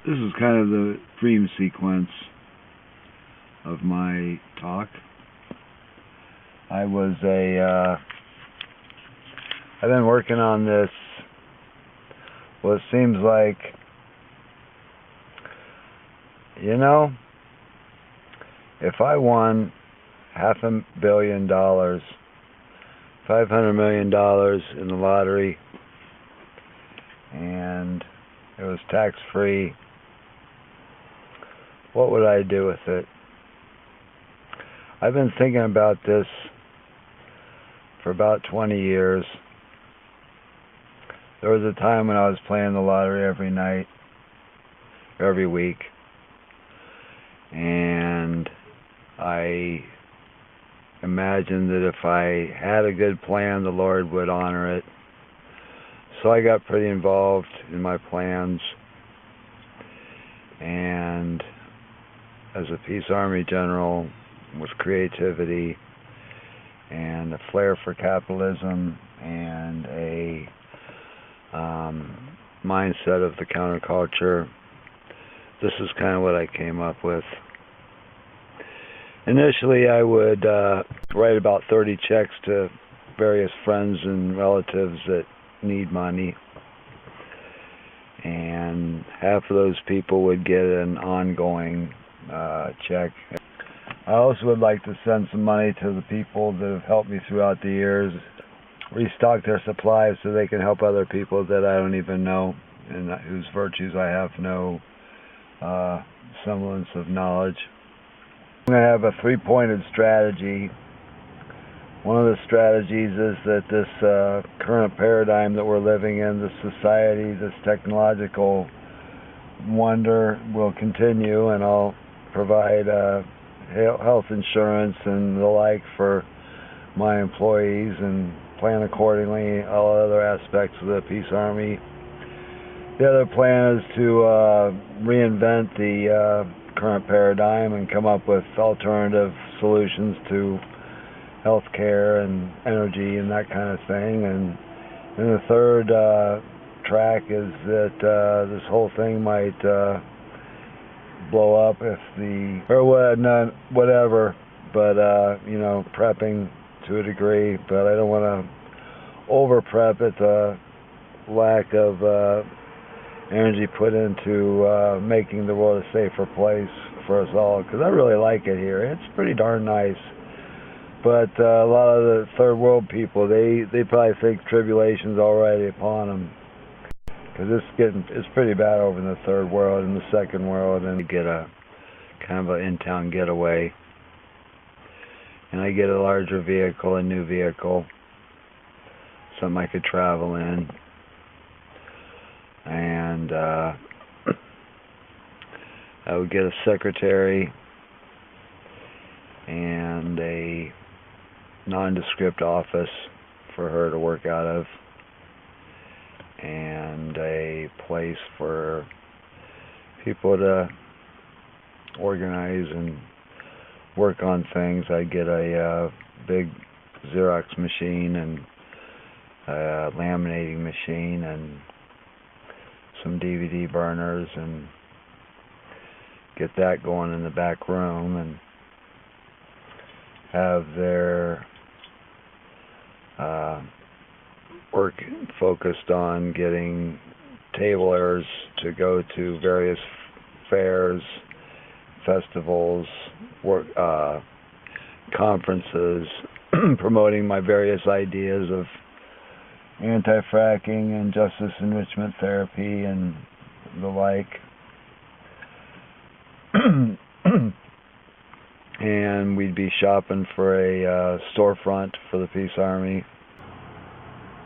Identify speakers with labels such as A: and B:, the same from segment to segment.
A: This is kind of the dream sequence of my talk. I've been working on this, well, it seems like, if I won $500 million, $500 million in the lottery, and it was tax-free, what would I do with it? I've been thinking about this for about 20 years. There was a time when I was playing the lottery every night, every week, and I imagined that if I had a good plan, the Lord would honor it. So I got pretty involved in my plans, and as a Peace Army general with creativity and a flair for capitalism and a mindset of the counterculture, this is kind of what I came up with. Initially, I would write about 30 checks to various friends and relatives that need money, and half of those people would get an ongoing check. I also would like to send some money to the people that have helped me throughout the years, restock their supplies so they can help other people that I don't even know and whose virtues I have no semblance of knowledge. I'm going to have a three-pointed strategy. One of the strategies is that this current paradigm that we're living in, this society, this technological wonder will continue, and I'll provide health insurance and the like for my employees and plan accordingly, all other aspects of the Peace Army. The other plan is to reinvent the current paradigm and come up with alternative solutions to healthcare and energy and that kind of thing. And then the third track is that this whole thing might blow up if whatever, but prepping to a degree, but I don't want to over prep it. Lack of energy put into making the world a safer place for us all, because I really like it here. It's pretty darn nice. But a lot of the third world people, they probably think tribulation's already upon them, because it's pretty bad over in the third world and the second world, and you get a kind of an in-town getaway, and I get a larger vehicle, a new vehicle, something I could travel in, and I would get a secretary and a nondescript office for her to work out of, and a place for people to organize and work on things. I get a big Xerox machine and a laminating machine and some DVD burners, and get that going in the back room, and have their work focused on getting tablers to go to various fairs, festivals, conferences, promoting my various ideas of anti-fracking and justice enrichment therapy and the like. And we'd be shopping for a storefront for the Peace Army.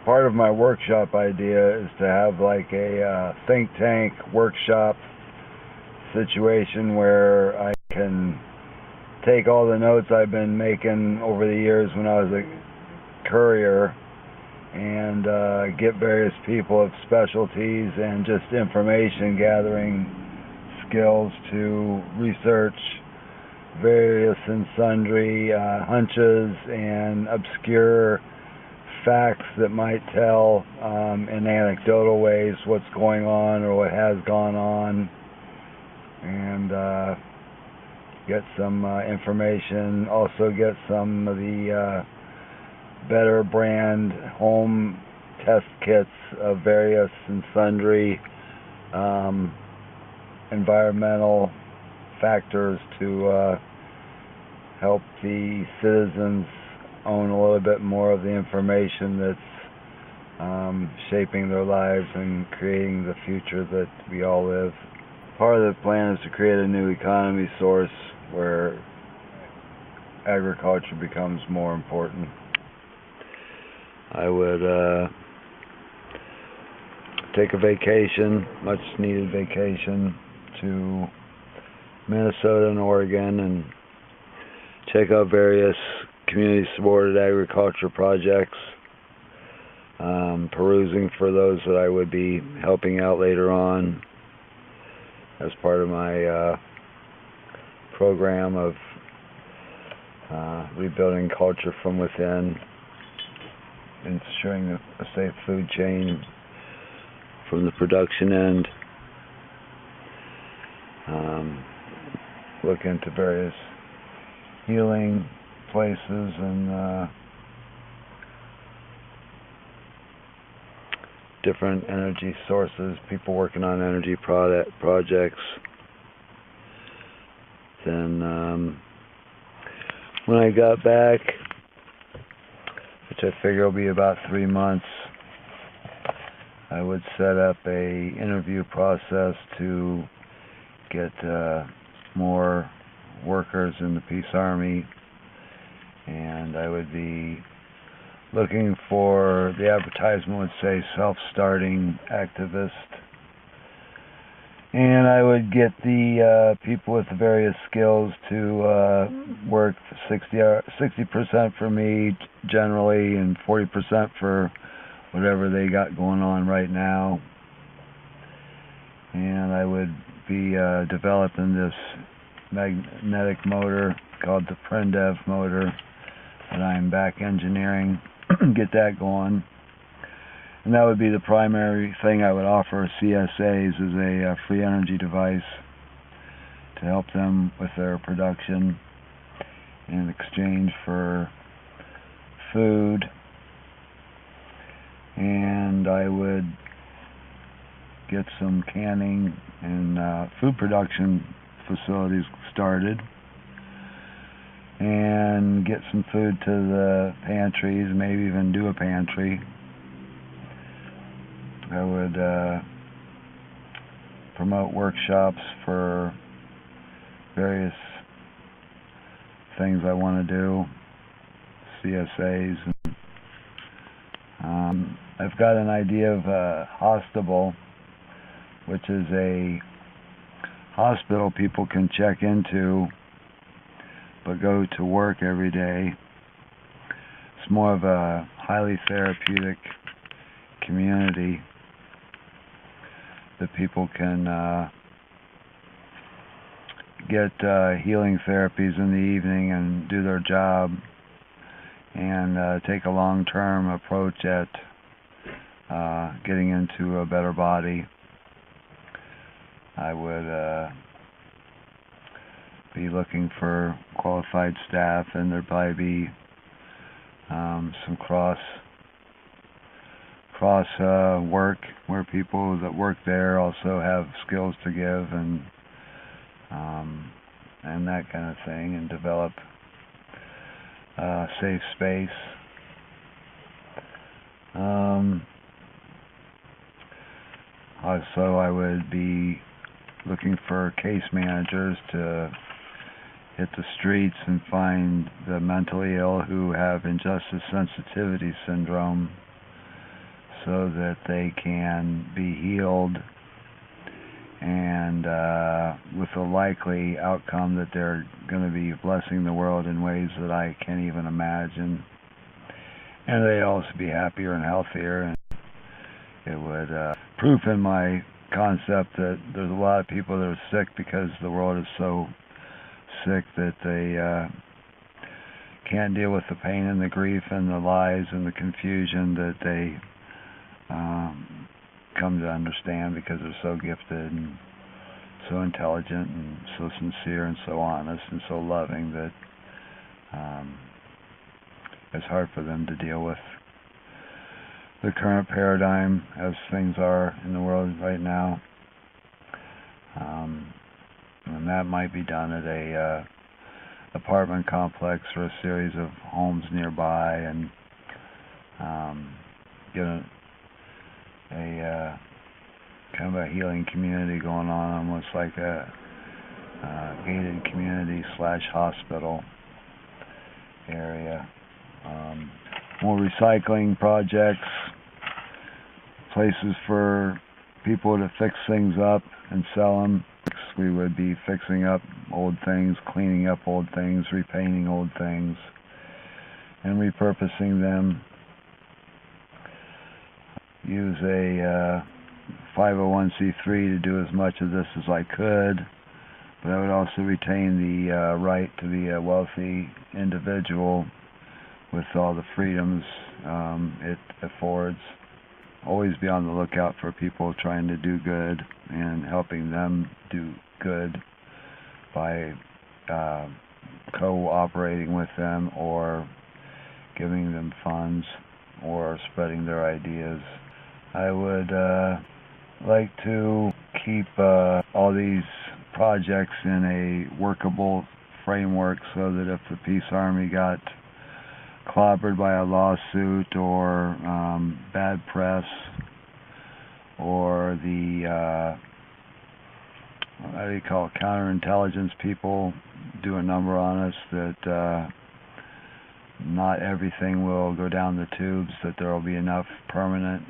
A: Part of my workshop idea is to have like a think tank workshop situation where I can take all the notes I've been making over the years when I was a courier and get various people of specialties and just information gathering skills to research various and sundry hunches and obscure facts that might tell in anecdotal ways what's going on or what has gone on, and get some information. Also get some of the better brand home test kits of various and sundry environmental factors to help the citizens own a little bit more of the information that's shaping their lives and creating the future that we all live. Part of the plan is to create a new economy source where agriculture becomes more important. I would take a vacation, much needed vacation, to Minnesota and Oregon and check out various community supported agriculture projects, perusing for those that I would be helping out later on as part of my program of rebuilding culture from within, ensuring a safe food chain from the production end. Look into various healing places and different energy sources, people working on energy projects. Then when I got back, which I figure will be about 3 months, I would set up a interview process to get more workers in the Peace Army, and I would be looking for, the advertisement would say self-starting activist, and I would get the people with the various skills to work 60% for me generally, and 40% for whatever they got going on right now. And I would be developing this magnetic motor called the 3.of.3 motor that I'm back engineering, get that going. And that would be the primary thing I would offer CSAs as a free energy device to help them with their production in exchange for food. And I would get some canning and food production facilities started, and get some food to the pantries, maybe even do a pantry. I would promote workshops for various things I want to do, CSAs. I've got an idea of a hospital, which is a hospital people can check into but go to work every day. It's more of a highly therapeutic community that people can get healing therapies in the evening and do their job, and take a long-term approach at getting into a better body. I would be looking for qualified staff, and there'd probably be some cross work where people that work there also have skills to give, and that kind of thing, and develop a safe space. Also, I would be looking for case managers to hit the streets and find the mentally ill who have injustice sensitivity syndrome, so that they can be healed, and with a likely outcome that they're going to be blessing the world in ways that I can't even imagine, and they also be happier and healthier. And it would proof in my concept that there's a lot of people that are sick because the world is so sick that they can't deal with the pain and the grief and the lies and the confusion that they come to understand because they're so gifted and so intelligent and so sincere and so honest and so loving that it's hard for them to deal with the current paradigm as things are in the world right now. And that might be done at a apartment complex or a series of homes nearby, and get a kind of a healing community going on, almost like a gated community / hospital area. More recycling projects, places for people to fix things up and sell them. We would be fixing up old things, cleaning up old things, repainting old things, and repurposing them. Use a 5.of.3 to do as much of this as I could, but I would also retain the right to be a wealthy individual with all the freedoms it affords. Always be on the lookout for people trying to do good and helping them do good by cooperating with them or giving them funds or spreading their ideas. I would like to keep all these projects in a workable framework so that if the Peace Army got clobbered by a lawsuit or bad press, or the what do you call it, counterintelligence people do a number on us, that not everything will go down the tubes, that there will be enough permanent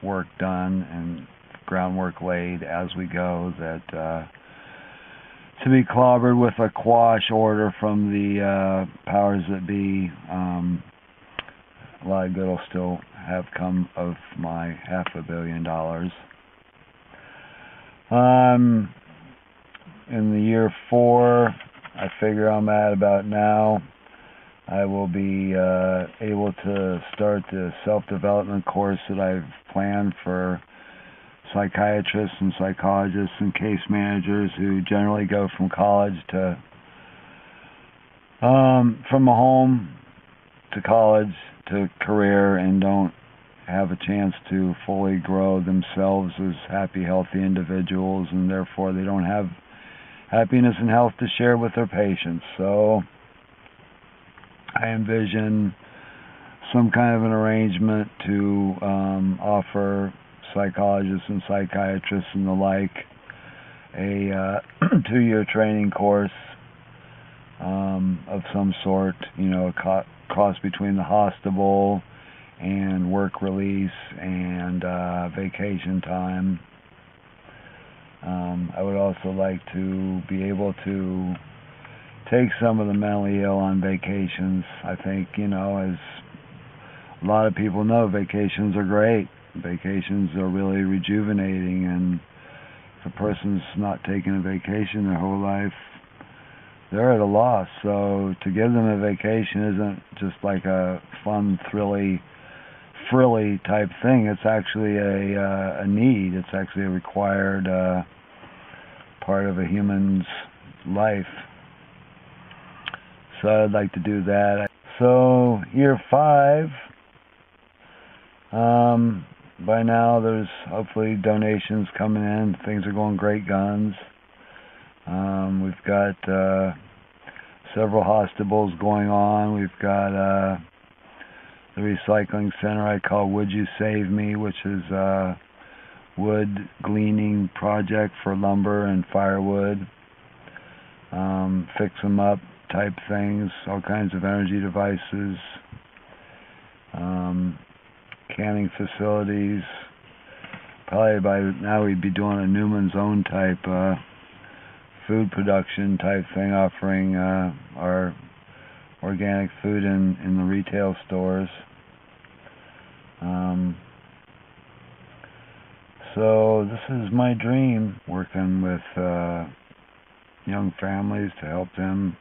A: work done and groundwork laid as we go, that to be clobbered with a quash order from the powers that be, a lot of good will still have come of my $500 million. In the year 4, I figure I'm at about now, I will be able to start the self-development course that I've planned for psychiatrists and psychologists and case managers who generally go from college to from a home to college to career and don't have a chance to fully grow themselves as happy, healthy individuals, and therefore they don't have happiness and health to share with their patients. So I envision some kind of an arrangement to offer psychologists and psychiatrists and the like a 2-year training course of some sort, a cross between the hospital and work release and vacation time. I would also like to be able to take some of the mentally ill on vacations. I think, as a lot of people know, vacations are great. Vacations are really rejuvenating, and if a person's not taking a vacation their whole life, they're at a loss. So to give them a vacation isn't just like a fun, frilly type thing. It's actually a need. It's actually a required part of a human's life. So I'd like to do that. So year 5, by now there's hopefully donations coming in. Things are going great guns. We've got several hospitals going on. We've got the recycling center I call Would You Save Me, which is a wood gleaning project for lumber and firewood. Fix them up type things, all kinds of energy devices, canning facilities. Probably by now we'd be doing a Newman's Own type food production type thing, offering our organic food in the retail stores. So this is my dream, working with young families to help them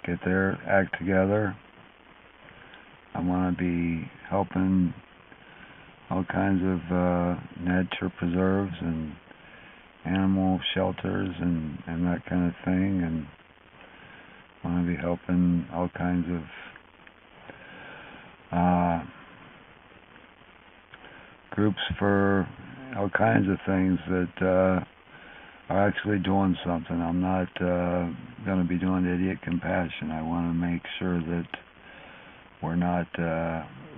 A: get their act together. I want to be helping all kinds of nature preserves and animal shelters and that kind of thing, and want to be helping all kinds of groups for all kinds of things that are actually doing something. I'm not going to be doing idiot compassion. I want to make sure that we're not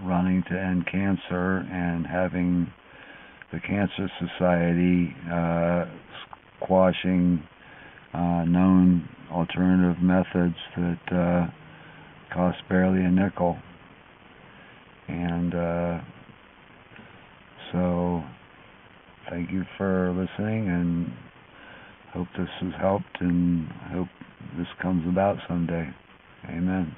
A: running to end cancer and having the Cancer Society squashing known alternative methods that cost barely a nickel. And so thank you for listening, and hope this has helped, and hope this comes about someday. Amen.